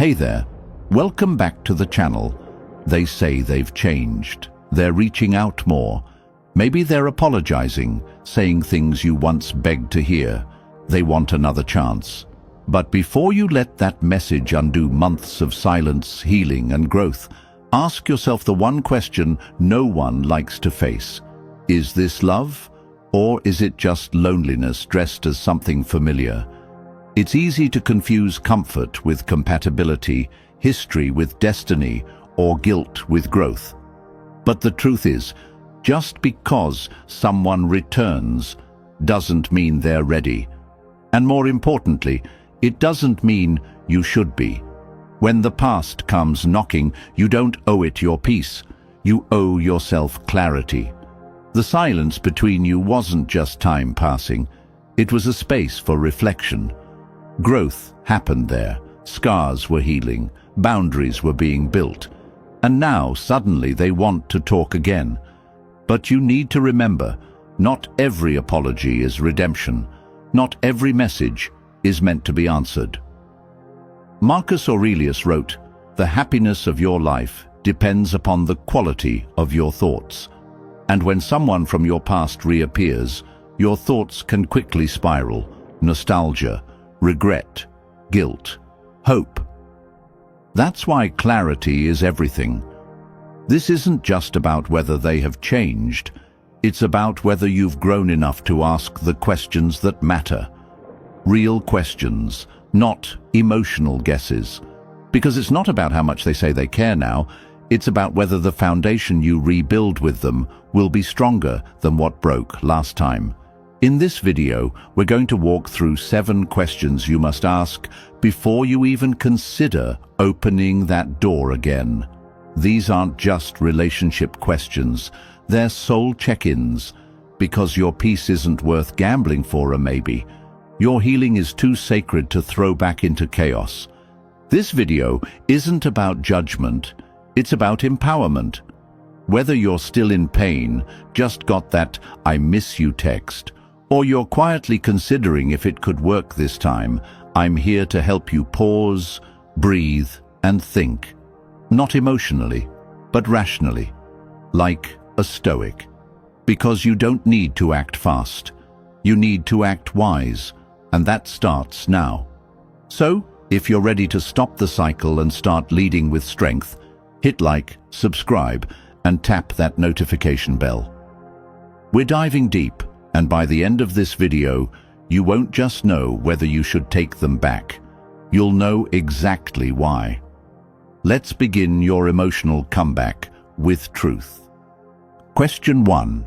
Hey there, welcome back to the channel. They say they've changed. They're reaching out more. Maybe they're apologizing, saying things you once begged to hear. They want another chance. But before you let that message undo months of silence, healing, and growth, ask yourself the one question no one likes to face. Is this love? Or is it just loneliness dressed as something familiar? It's easy to confuse comfort with compatibility, history with destiny, or guilt with growth. But the truth is, just because someone returns doesn't mean they're ready. And more importantly, it doesn't mean you should be. When the past comes knocking, you don't owe it your peace. You owe yourself clarity. The silence between you wasn't just time passing. It was a space for reflection. Growth happened there. Scars were healing. Boundaries were being built. And now, suddenly, they want to talk again. But you need to remember, not every apology is redemption. Not every message is meant to be answered. Marcus Aurelius wrote, "The happiness of your life depends upon the quality of your thoughts." And when someone from your past reappears, your thoughts can quickly spiral. Nostalgia, regret, guilt, hope. That's why clarity is everything. This isn't just about whether they have changed. It's about whether you've grown enough to ask the questions that matter. Real questions, not emotional guesses. Because it's not about how much they say they care now, it's about whether the foundation you rebuild with them will be stronger than what broke last time. In this video, we're going to walk through 7 questions you must ask before you even consider opening that door again. These aren't just relationship questions, they're soul check-ins, because your peace isn't worth gambling for a maybe. Your healing is too sacred to throw back into chaos. This video isn't about judgment, it's about empowerment. Whether you're still in pain, just got that "I miss you" text, or you're quietly considering if it could work this time, I'm here to help you pause, breathe, and think. Not emotionally, but rationally, like a Stoic. Because you don't need to act fast. You need to act wise, and that starts now. So, if you're ready to stop the cycle and start leading with strength, hit like, subscribe, and tap that notification bell. We're diving deep, and by the end of this video, you won't just know whether you should take them back. You'll know exactly why. Let's begin your emotional comeback with truth. Question 1.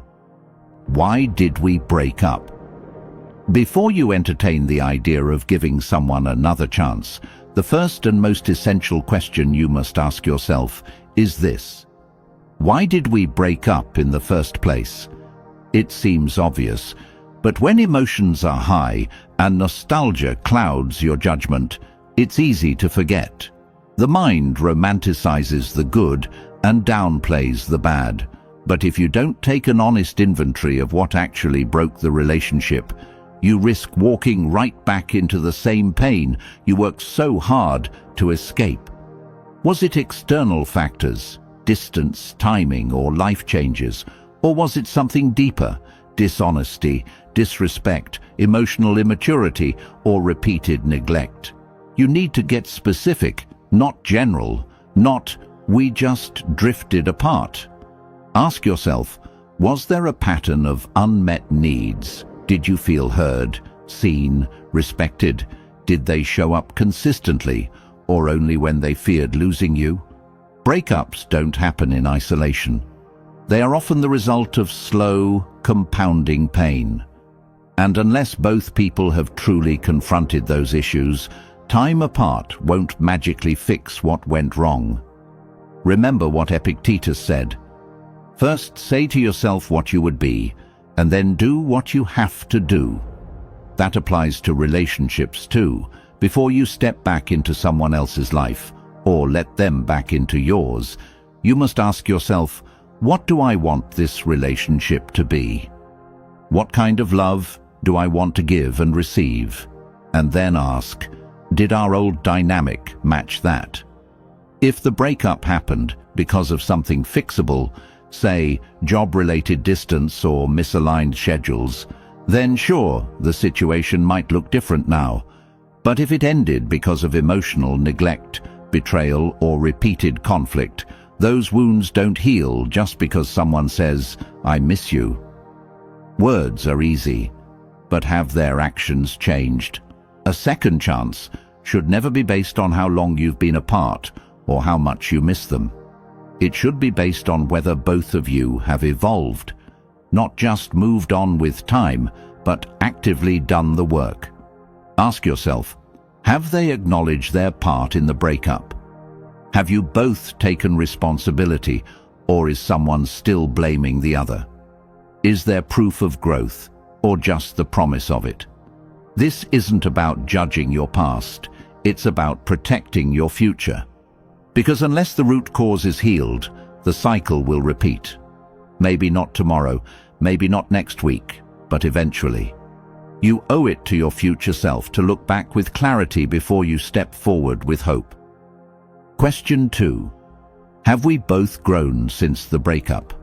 Why did we break up? Before you entertain the idea of giving someone another chance, the first and most essential question you must ask yourself is this: why did we break up in the first place? It seems obvious, but when emotions are high and nostalgia clouds your judgment, it's easy to forget. The mind romanticizes the good and downplays the bad. But if you don't take an honest inventory of what actually broke the relationship, you risk walking right back into the same pain you worked so hard to escape. Was it external factors, distance, timing, or life changes? Or was it something deeper, dishonesty, disrespect, emotional immaturity, or repeated neglect? You need to get specific, not general, not "we just drifted apart." Ask yourself, was there a pattern of unmet needs? Did you feel heard, seen, respected? Did they show up consistently, or only when they feared losing you? Breakups don't happen in isolation. They are often the result of slow, compounding pain. And unless both people have truly confronted those issues, time apart won't magically fix what went wrong. Remember what Epictetus said: first say to yourself what you would be, and then do what you have to do. That applies to relationships too. Before you step back into someone else's life, or let them back into yours, you must ask yourself, what do I want this relationship to be? What kind of love do I want to give and receive? And then ask, Did our old dynamic match that? If the breakup happened because of something fixable, say job-related distance or misaligned schedules, then sure, the situation might look different now. But if it ended because of emotional neglect, betrayal, or repeated conflict, those wounds don't heal just because someone says, "I miss you." Words are easy, but have their actions changed? A second chance should never be based on how long you've been apart or how much you miss them. It should be based on whether both of you have evolved, not just moved on with time, but actively done the work. Ask yourself, have they acknowledged their part in the breakup? Have you both taken responsibility, or is someone still blaming the other? Is there proof of growth, or just the promise of it? This isn't about judging your past, it's about protecting your future. Because unless the root cause is healed, the cycle will repeat. Maybe not tomorrow, maybe not next week, but eventually. You owe it to your future self to look back with clarity before you step forward with hope. Question 2. Have we both grown since the breakup?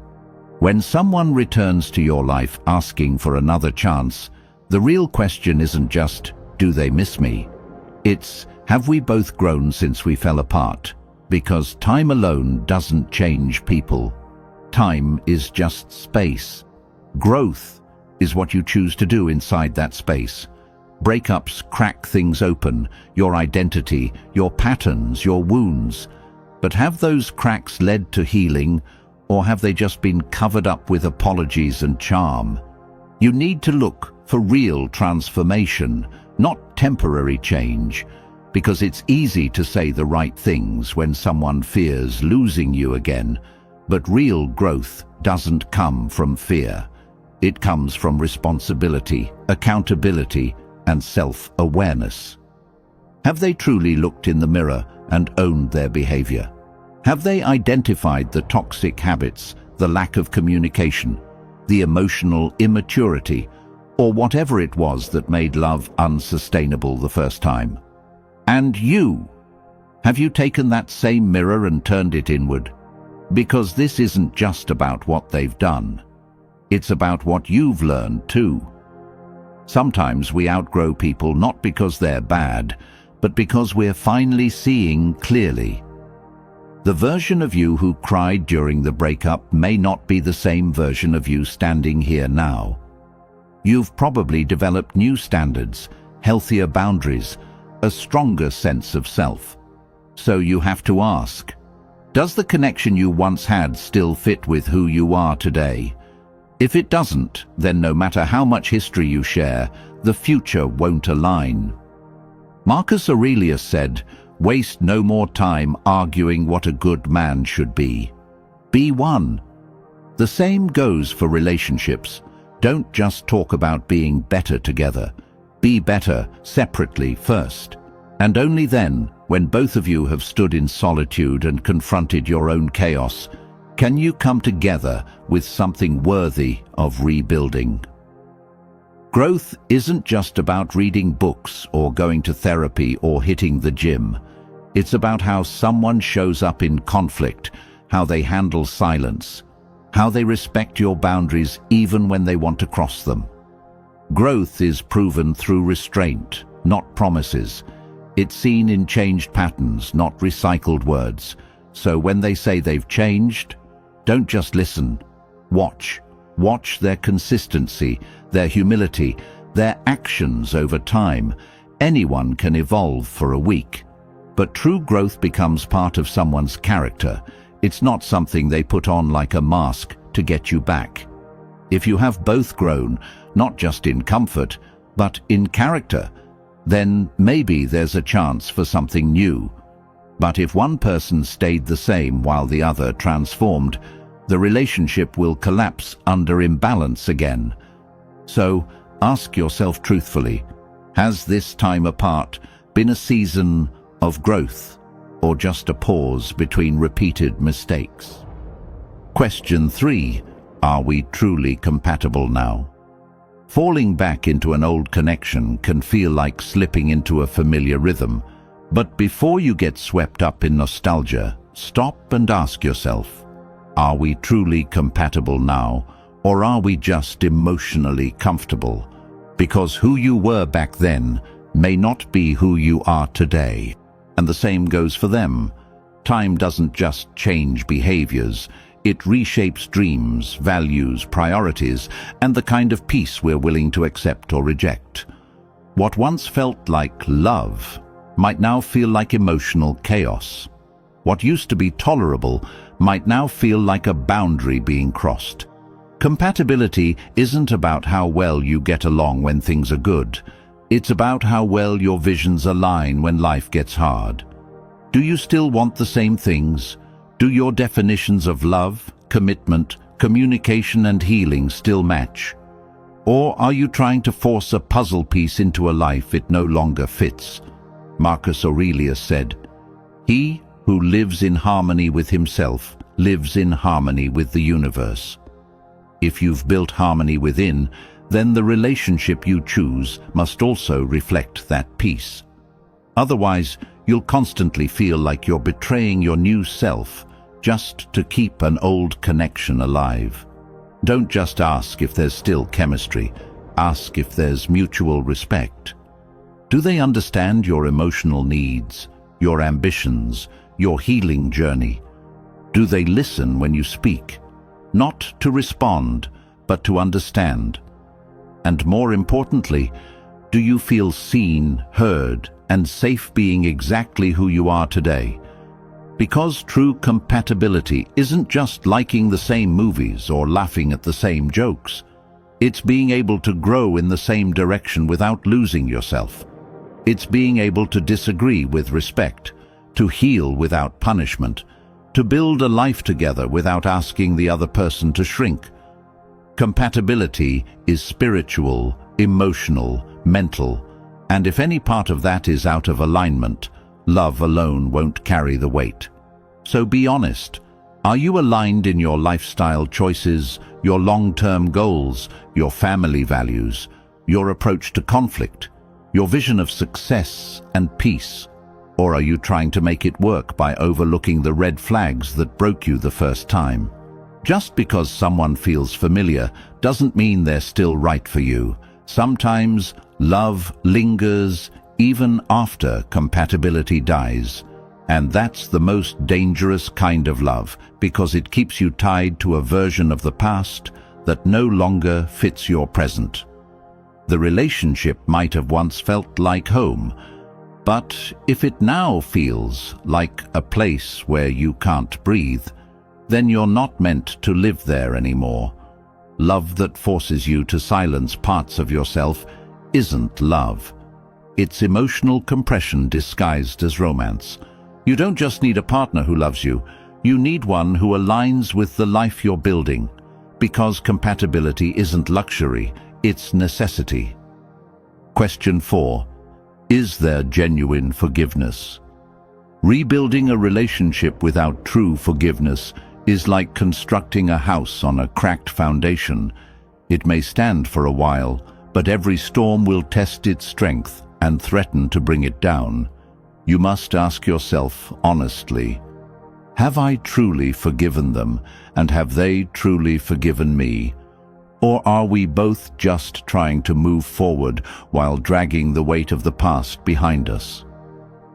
When someone returns to your life asking for another chance, the real question isn't just, do they miss me? It's, have we both grown since we fell apart? Because time alone doesn't change people. Time is just space. Growth is what you choose to do inside that space. Breakups crack things open, your identity, your patterns, your wounds. But have those cracks led to healing, or have they just been covered up with apologies and charm? You need to look for real transformation, not temporary change, because it's easy to say the right things when someone fears losing you again, but real growth doesn't come from fear. It comes from responsibility, accountability, and self-awareness. Have they truly looked in the mirror and owned their behavior? Have they identified the toxic habits, the lack of communication, the emotional immaturity, or whatever it was that made love unsustainable the first time? And you, have you taken that same mirror and turned it inward? Because this isn't just about what they've done. It's about what you've learned too. Sometimes we outgrow people not because they're bad, but because we're finally seeing clearly. The version of you who cried during the breakup may not be the same version of you standing here now. You've probably developed new standards, healthier boundaries, a stronger sense of self. So you have to ask, does the connection you once had still fit with who you are today? If it doesn't, then no matter how much history you share, the future won't align. Marcus Aurelius said, "Waste no more time arguing what a good man should be. Be one." The same goes for relationships. Don't just talk about being better together. Be better separately first. And only then, when both of you have stood in solitude and confronted your own chaos, can you come together with something worthy of rebuilding. Growth isn't just about reading books or going to therapy or hitting the gym. It's about how someone shows up in conflict, how they handle silence, how they respect your boundaries even when they want to cross them. Growth is proven through restraint, not promises. It's seen in changed patterns, not recycled words. So when they say they've changed, don't just listen. Watch. Watch their consistency, their humility, their actions over time. Anyone can evolve for a week. But true growth becomes part of someone's character. It's not something they put on like a mask to get you back. If you have both grown, not just in comfort, but in character, then maybe there's a chance for something new. But if one person stayed the same while the other transformed, the relationship will collapse under imbalance again. So ask yourself truthfully, has this time apart been a season of growth or just a pause between repeated mistakes? Question 3. Are we truly compatible now? Falling back into an old connection can feel like slipping into a familiar rhythm, but before you get swept up in nostalgia, stop and ask yourself, are we truly compatible now, or are we just emotionally comfortable? Because who you were back then may not be who you are today, and the same goes for them. Time doesn't just change behaviors, it reshapes dreams, values, priorities, and the kind of peace we're willing to accept or reject. What once felt like love might now feel like emotional chaos. What used to be tolerable might now feel like a boundary being crossed. Compatibility isn't about how well you get along when things are good. It's about how well your visions align when life gets hard. Do you still want the same things? Do your definitions of love, commitment, communication and healing still match? Or are you trying to force a puzzle piece into a life it no longer fits? Marcus Aurelius said, "He who lives in harmony with himself lives in harmony with the universe." If you've built harmony within, then the relationship you choose must also reflect that peace. Otherwise, you'll constantly feel like you're betraying your new self just to keep an old connection alive. Don't just ask if there's still chemistry, ask if there's mutual respect. Do they understand your emotional needs, your ambitions, your healing journey? Do they listen when you speak? Not to respond, but to understand. And more importantly, do you feel seen, heard, and safe being exactly who you are today? Because true compatibility isn't just liking the same movies or laughing at the same jokes. It's being able to grow in the same direction without losing yourself. It's being able to disagree with respect, to heal without punishment, to build a life together without asking the other person to shrink. Compatibility is spiritual, emotional, mental, and if any part of that is out of alignment, love alone won't carry the weight. So be honest. Are you aligned in your lifestyle choices, your long-term goals, your family values, your approach to conflict, your vision of success and peace? Or are you trying to make it work by overlooking the red flags that broke you the first time? Just because someone feels familiar doesn't mean they're still right for you. Sometimes love lingers even after compatibility dies. And that's the most dangerous kind of love, because it keeps you tied to a version of the past that no longer fits your present. The relationship might have once felt like home, but if it now feels like a place where you can't breathe, then you're not meant to live there anymore. Love that forces you to silence parts of yourself isn't love. It's emotional compression disguised as romance. You don't just need a partner who loves you, you need one who aligns with the life you're building, because compatibility isn't luxury, it's necessity. Question 4. Is there genuine forgiveness? Rebuilding a relationship without true forgiveness is like constructing a house on a cracked foundation. It may stand for a while, but every storm will test its strength and threaten to bring it down. You must ask yourself honestly, have I truly forgiven them, and have they truly forgiven me? Or are we both just trying to move forward while dragging the weight of the past behind us?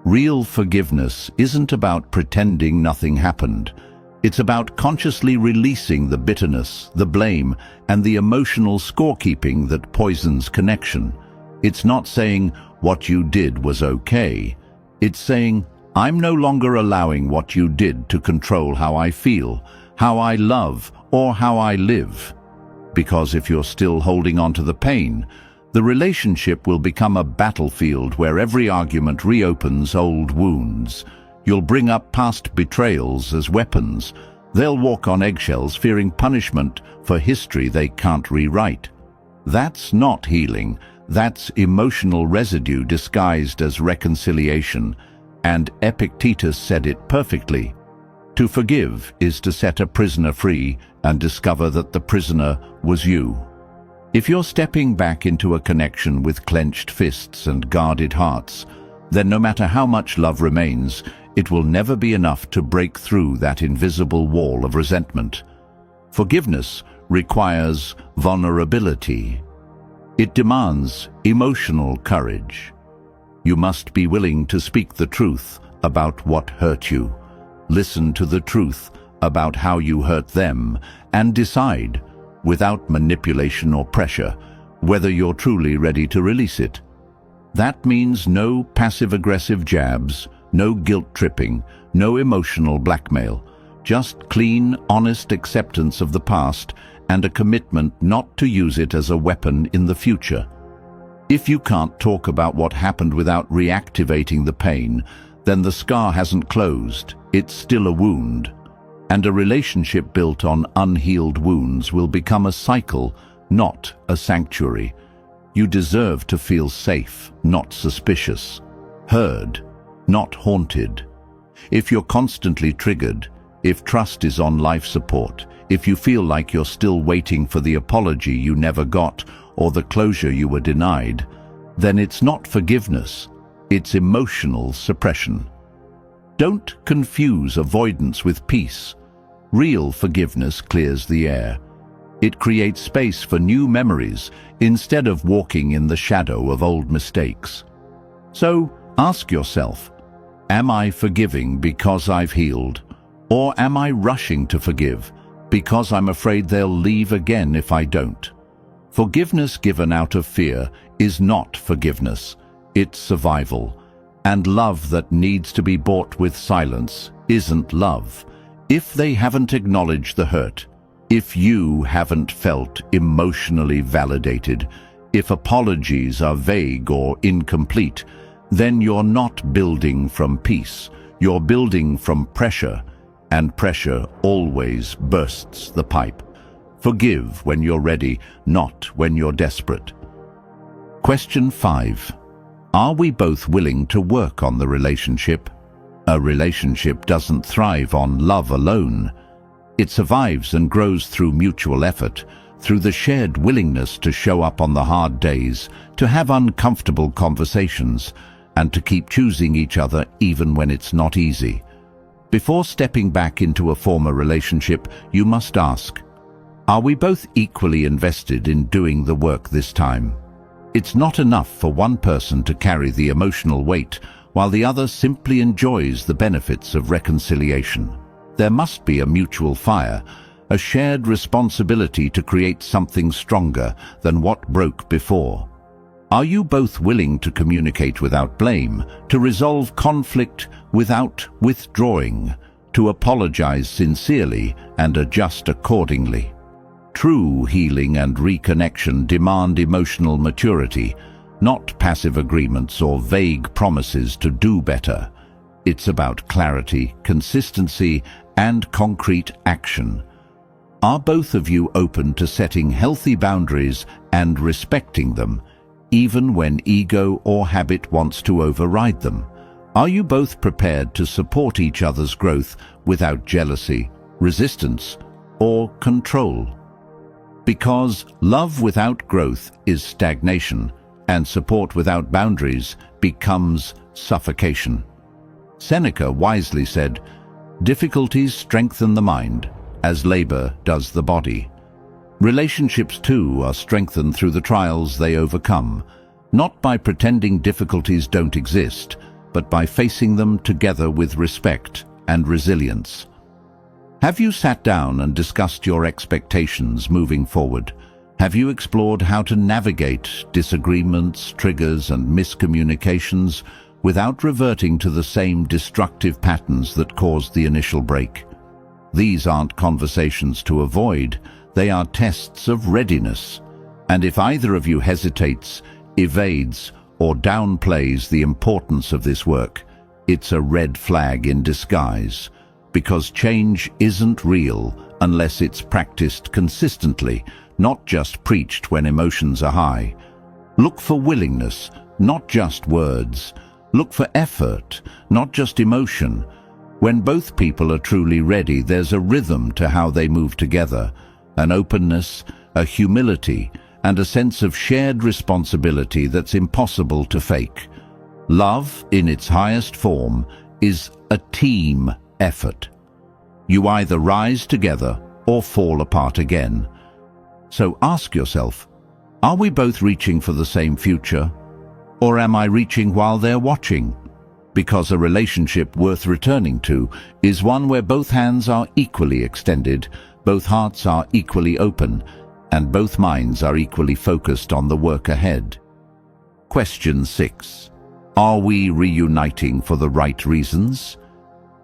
Real forgiveness isn't about pretending nothing happened. It's about consciously releasing the bitterness, the blame, and the emotional scorekeeping that poisons connection. It's not saying what you did was okay. It's saying, I'm no longer allowing what you did to control how I feel, how I love, or how I live. Because if you're still holding on to the pain, the relationship will become a battlefield where every argument reopens old wounds. You'll bring up past betrayals as weapons. They'll walk on eggshells, fearing punishment for history they can't rewrite. That's not healing. That's emotional residue disguised as reconciliation. And Epictetus said it perfectly. To forgive is to set a prisoner free and discover that the prisoner was you. If you're stepping back into a connection with clenched fists and guarded hearts, then no matter how much love remains, it will never be enough to break through that invisible wall of resentment. Forgiveness requires vulnerability. It demands emotional courage. You must be willing to speak the truth about what hurt you, listen to the truth about how you hurt them, and decide, without manipulation or pressure, whether you're truly ready to release it. That means no passive-aggressive jabs, no guilt-tripping, no emotional blackmail, just clean, honest acceptance of the past and a commitment not to use it as a weapon in the future. If you can't talk about what happened without reactivating the pain, then the scar hasn't closed, it's still a wound. And a relationship built on unhealed wounds will become a cycle, not a sanctuary. You deserve to feel safe, not suspicious, heard, not haunted. If you're constantly triggered, if trust is on life support, if you feel like you're still waiting for the apology you never got or the closure you were denied, then it's not forgiveness, it's emotional suppression. Don't confuse avoidance with peace. Real forgiveness clears the air. It creates space for new memories instead of walking in the shadow of old mistakes. So ask yourself, am I forgiving because I've healed? Or am I rushing to forgive because I'm afraid they'll leave again if I don't? Forgiveness given out of fear is not forgiveness, it's survival. And love that needs to be bought with silence isn't love. If they haven't acknowledged the hurt, if you haven't felt emotionally validated, if apologies are vague or incomplete, then you're not building from peace, you're building from pressure, and pressure always bursts the pipe. Forgive when you're ready, not when you're desperate. Question 5. Are we both willing to work on the relationship? A relationship doesn't thrive on love alone. It survives and grows through mutual effort, through the shared willingness to show up on the hard days, to have uncomfortable conversations, and to keep choosing each other even when it's not easy. Before stepping back into a former relationship, you must ask, are we both equally invested in doing the work this time? It's not enough for one person to carry the emotional weight while the other simply enjoys the benefits of reconciliation. There must be a mutual fire, a shared responsibility to create something stronger than what broke before. Are you both willing to communicate without blame, to resolve conflict without withdrawing, to apologize sincerely and adjust accordingly? True healing and reconnection demand emotional maturity, not passive agreements or vague promises to do better. It's about clarity, consistency, and concrete action. Are both of you open to setting healthy boundaries and respecting them, even when ego or habit wants to override them? Are you both prepared to support each other's growth without jealousy, resistance, or control? Because love without growth is stagnation, and support without boundaries becomes suffocation. Seneca wisely said, "Difficulties strengthen the mind, as labor does the body." Relationships, too, are strengthened through the trials they overcome, not by pretending difficulties don't exist, but by facing them together with respect and resilience. Have you sat down and discussed your expectations moving forward? Have you explored how to navigate disagreements, triggers, and miscommunications without reverting to the same destructive patterns that caused the initial break? These aren't conversations to avoid, they are tests of readiness. And if either of you hesitates, evades, or downplays the importance of this work, it's a red flag in disguise. Because change isn't real unless it's practiced consistently, not just preached when emotions are high. Look for willingness, not just words. Look for effort, not just emotion. When both people are truly ready, there's a rhythm to how they move together, an openness, a humility, and a sense of shared responsibility that's impossible to fake. Love, in its highest form, is a team effort. You either rise together or fall apart again. So ask yourself, are we both reaching for the same future? Or am I reaching while they're watching? Because a relationship worth returning to is one where both hands are equally extended, both hearts are equally open, and both minds are equally focused on the work ahead. Question 6. Are we reuniting for the right reasons?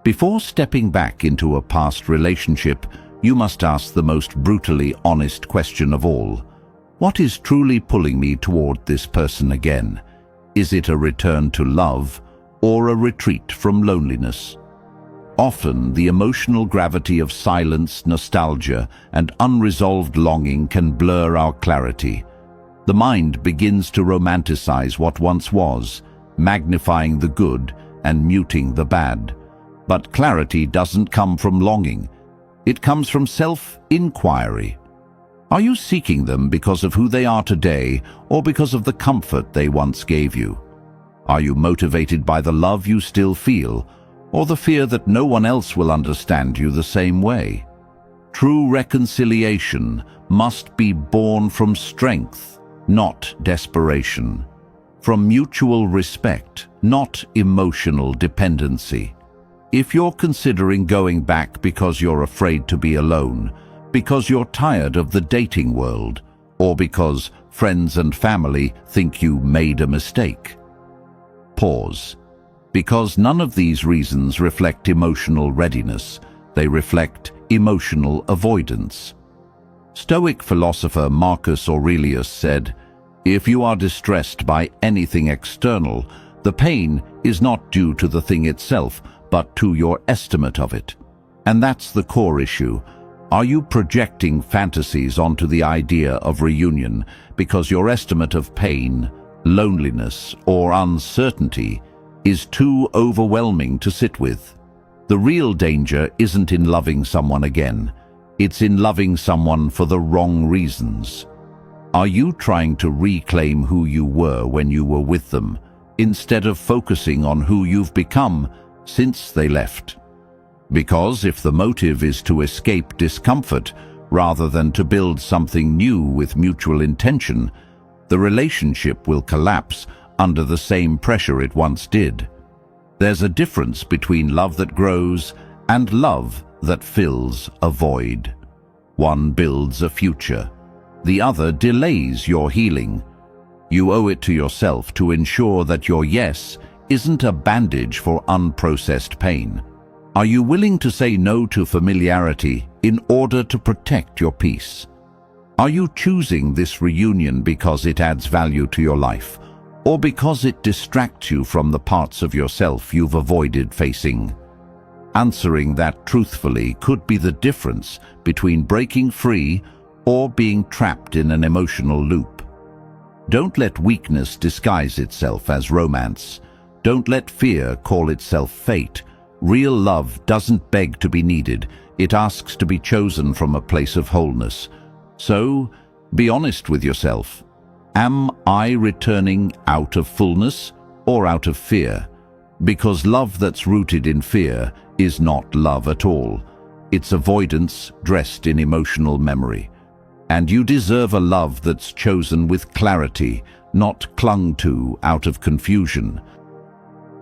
Before stepping back into a past relationship, you must ask the most brutally honest question of all. What is truly pulling me toward this person again? Is it a return to love or a retreat from loneliness? Often, the emotional gravity of silence, nostalgia, and unresolved longing can blur our clarity. The mind begins to romanticize what once was, magnifying the good and muting the bad. But clarity doesn't come from longing. It comes from self-inquiry. Are you seeking them because of who they are today or because of the comfort they once gave you? Are you motivated by the love you still feel or the fear that no one else will understand you the same way? True reconciliation must be born from strength, not desperation. From mutual respect, not emotional dependency. If you're considering going back because you're afraid to be alone, because you're tired of the dating world, or because friends and family think you made a mistake, pause. Because none of these reasons reflect emotional readiness, they reflect emotional avoidance. Stoic philosopher Marcus Aurelius said, "If you are distressed by anything external, the pain is not due to the thing itself, but to your estimate of it." And that's the core issue. Are you projecting fantasies onto the idea of reunion because your estimate of pain, loneliness, or uncertainty is too overwhelming to sit with? The real danger isn't in loving someone again. It's in loving someone for the wrong reasons. Are you trying to reclaim who you were when you were with them, instead of focusing on who you've become since they left? Because if the motive is to escape discomfort rather than to build something new with mutual intention, the relationship will collapse under the same pressure it once did. There's a difference between love that grows and love that fills a void. One builds a future. The other delays your healing. You owe it to yourself to ensure that your yes isn't a bandage for unprocessed pain. Are you willing to say no to familiarity in order to protect your peace? Are you choosing this reunion because it adds value to your life, or because it distracts you from the parts of yourself you've avoided facing? Answering that truthfully could be the difference between breaking free or being trapped in an emotional loop. Don't let weakness disguise itself as romance. Don't let fear call itself fate. Real love doesn't beg to be needed. It asks to be chosen from a place of wholeness. So, be honest with yourself. Am I returning out of fullness or out of fear? Because love that's rooted in fear is not love at all. It's avoidance dressed in emotional memory. And you deserve a love that's chosen with clarity, not clung to out of confusion.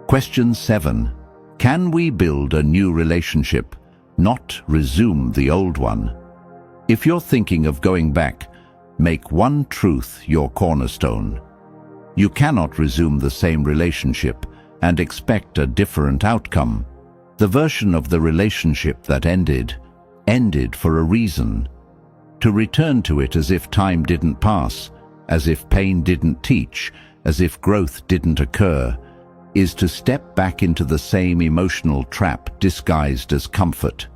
Question 7. Can we build a new relationship, not resume the old one? If you're thinking of going back, make one truth your cornerstone. You cannot resume the same relationship and expect a different outcome. The version of the relationship that ended for a reason. To return to it as if time didn't pass, as if pain didn't teach, as if growth didn't occur, is to step back into the same emotional trap disguised as comfort.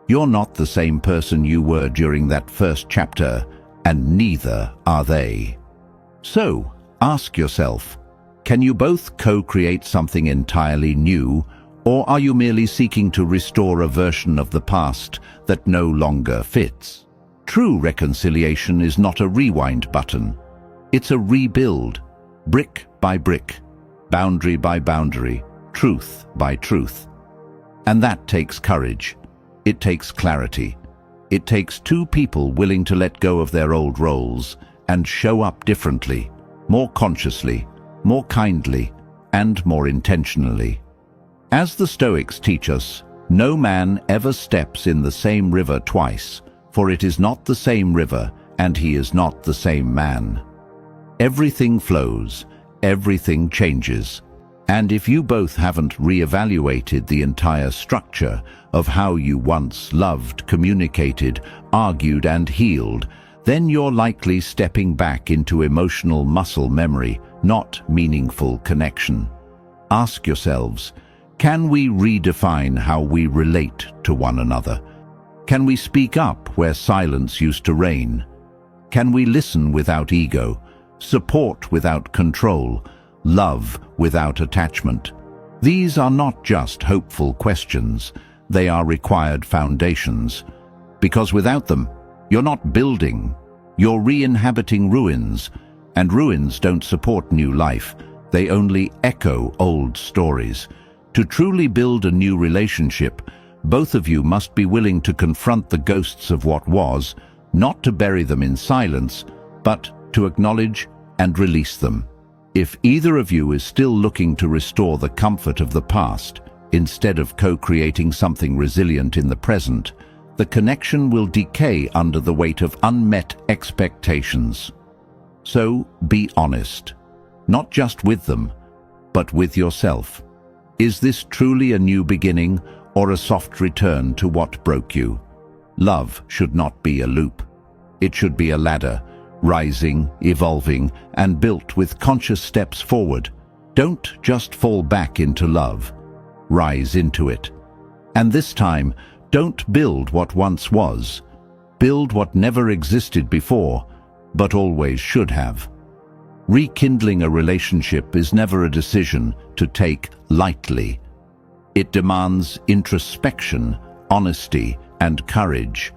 You're not the same person you were during that first chapter, and neither are they. So, ask yourself, can you both co-create something entirely new, or are you merely seeking to restore a version of the past that no longer fits? True reconciliation is not a rewind button. It's a rebuild, brick by brick, boundary by boundary, truth by truth. And that takes courage. It takes clarity. It takes two people willing to let go of their old roles and show up differently, more consciously, more kindly, and more intentionally. As the Stoics teach us, no man ever steps in the same river twice, for it is not the same river, and he is not the same man. Everything flows, everything changes, and if you both haven't reevaluated the entire structure of how you once loved, communicated, argued, and healed, then you're likely stepping back into emotional muscle memory, not meaningful connection. Ask yourselves, can we redefine how we relate to one another? Can we speak up where silence used to reign? Can we listen without ego, support without control, love without attachment? These are not just hopeful questions, they are required foundations. Because without them, you're not building, you're re-inhabiting ruins, and ruins don't support new life, they only echo old stories. To truly build a new relationship, both of you must be willing to confront the ghosts of what was, not to bury them in silence, but to acknowledge and release them. If either of you is still looking to restore the comfort of the past, instead of co-creating something resilient in the present, the connection will decay under the weight of unmet expectations. So be honest, not just with them, but with yourself. Is this truly a new beginning or a soft return to what broke you? Love should not be a loop. It should be a ladder, rising, evolving, and built with conscious steps forward. Don't just fall back into love. Rise into it. And this time, don't build what once was. Build what never existed before, but always should have. Rekindling a relationship is never a decision to take lightly. It demands introspection, honesty, and courage.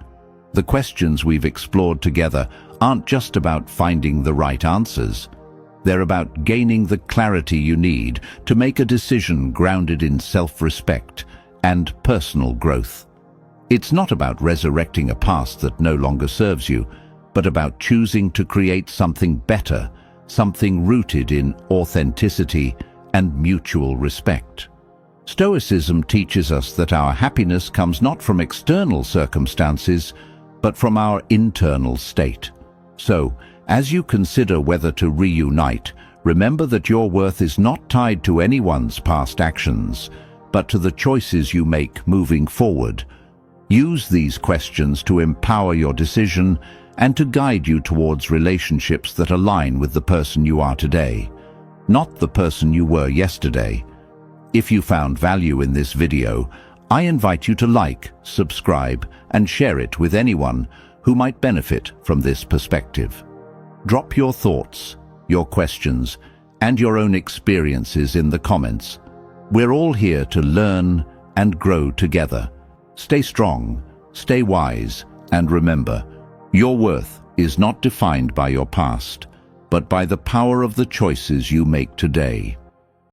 The questions we've explored together aren't just about finding the right answers. They're about gaining the clarity you need to make a decision grounded in self-respect and personal growth. It's not about resurrecting a past that no longer serves you, but about choosing to create something better, something rooted in authenticity and mutual respect. Stoicism teaches us that our happiness comes not from external circumstances, but from our internal state. So, as you consider whether to reunite, remember that your worth is not tied to anyone's past actions, but to the choices you make moving forward. Use these questions to empower your decision and to guide you towards relationships that align with the person you are today, not the person you were yesterday. If you found value in this video, I invite you to like, subscribe, and share it with anyone who might benefit from this perspective. Drop your thoughts, your questions, and your own experiences in the comments. We're all here to learn and grow together. Stay strong, stay wise, and remember, your worth is not defined by your past, but by the power of the choices you make today.